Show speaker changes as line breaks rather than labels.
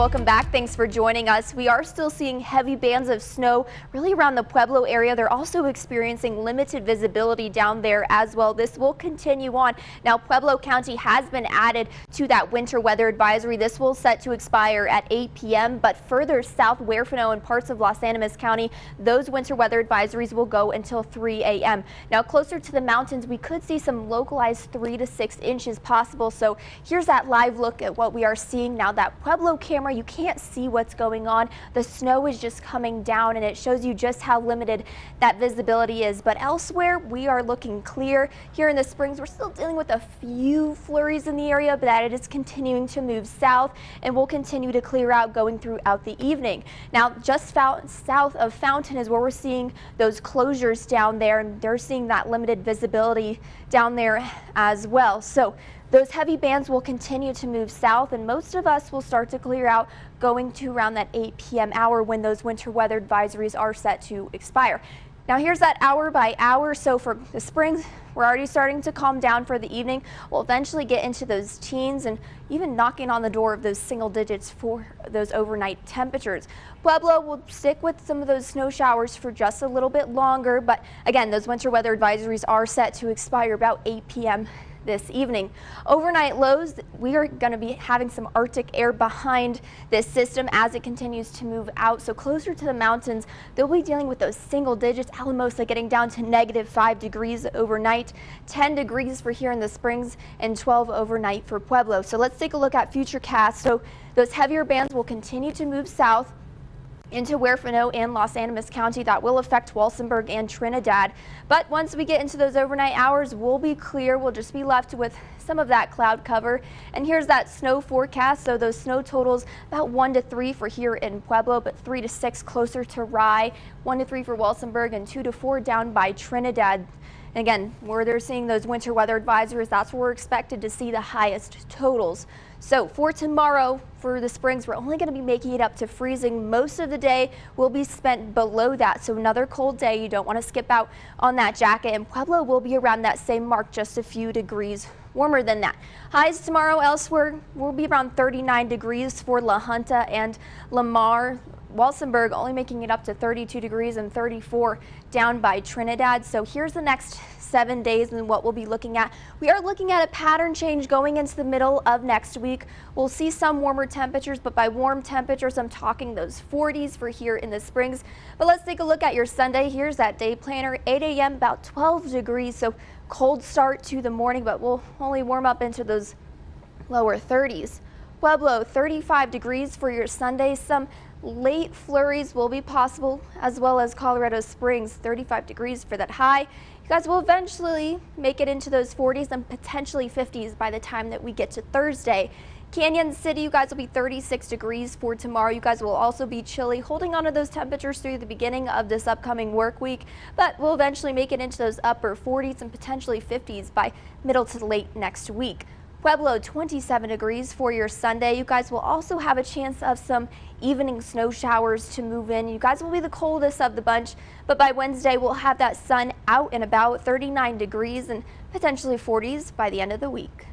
welcome back. Thanks for joining us. We are still seeing heavy bands of snow really around the Pueblo area. They're also experiencing limited visibility down there as well. This will continue on. Now, Pueblo County has been added to that winter weather advisory. This will set to expire at 8 p.m. But further south, Huerfano and parts of Los Animas County, those winter weather advisories will go until 3 a.m. Now, closer to the mountains, we could see some localized 3 to 6 inches possible. So here's that live look at what we are seeing now. That Pueblo camera, you can't see what's going on. The snow is just coming down and it shows you just how limited that visibility is. But elsewhere, we are looking clear. Here in the Springs, we're still dealing with a few flurries in the area, but that it is continuing to move south and will continue to clear out going throughout the evening. Now, just south of Fountain is where we're seeing those closures down there, and they're seeing that limited visibility down there as well. So those heavy bands will continue to move south, and most of us will start to clear out going to around that 8 p.m. hour when those winter weather advisories are set to expire. Now here's that hour by hour. So for the Springs, we're already starting to calm down for the evening. We'll eventually get into those teens and even knocking on the door of those single digits for those overnight temperatures. Pueblo will stick with some of those snow showers for just a little bit longer, but again, those winter weather advisories are set to expire about 8 p.m. this evening. Overnight lows, we are going to be having some Arctic air behind this system as it continues to move out. So closer to the mountains, they'll be dealing with those single digits. Alamosa getting down to -5 degrees overnight, 10 degrees for here in the Springs, and 12 overnight for Pueblo. So let's take a look at futurecast. So those heavier bands will continue to move south into Huerfano and Los Animas County. That will affect Walsenburg and Trinidad. But once we get into those overnight hours, we'll be clear. We'll just be left with some of that cloud cover. And here's that snow forecast. So those snow totals about 1 to 3 for here in Pueblo, but 3 to 6 closer to Rye, 1 to 3 for Walsenburg, and 2 to 4 down by Trinidad. And again, where they're seeing those winter weather advisories, that's where we're expected to see the highest totals. So for tomorrow, for the Springs, we're only going to be making it up to freezing. Most of the day will be spent below that. So another cold day. You don't want to skip out on that jacket. And Pueblo will be around that same mark, just a few degrees warmer than that. Highs tomorrow elsewhere will be around 39 degrees for La Junta and Lamar. Walsenburg only making it up to 32 degrees and 34 down by Trinidad. So here's the next 7 days and what we'll be looking at. We are looking at a pattern change going into the middle of next week. We'll see some warmer temperatures, but by warm temperatures, I'm talking those 40s for here in the Springs. But let's take a look at your Sunday. Here's that day planner, 8 a.m. about 12 degrees. So cold start to the morning, but we'll only warm up into those lower 30s. Pueblo, 35 degrees for your Sunday. Some late flurries will be possible, as well as Colorado Springs, 35 degrees for that high. You guys will eventually make it into those 40s and potentially 50s by the time that we get to Thursday. Canyon City, you guys will be 36 degrees for tomorrow. You guys will also be chilly, holding on to those temperatures through the beginning of this upcoming work week, but we'll eventually make it into those upper 40s and potentially 50s by middle to late next week. Pueblo, 27 degrees for your Sunday. You guys will also have a chance of some evening snow showers to move in. You guys will be the coldest of the bunch, but by Wednesday we'll have that sun out and about, 39 degrees and potentially 40s by the end of the week.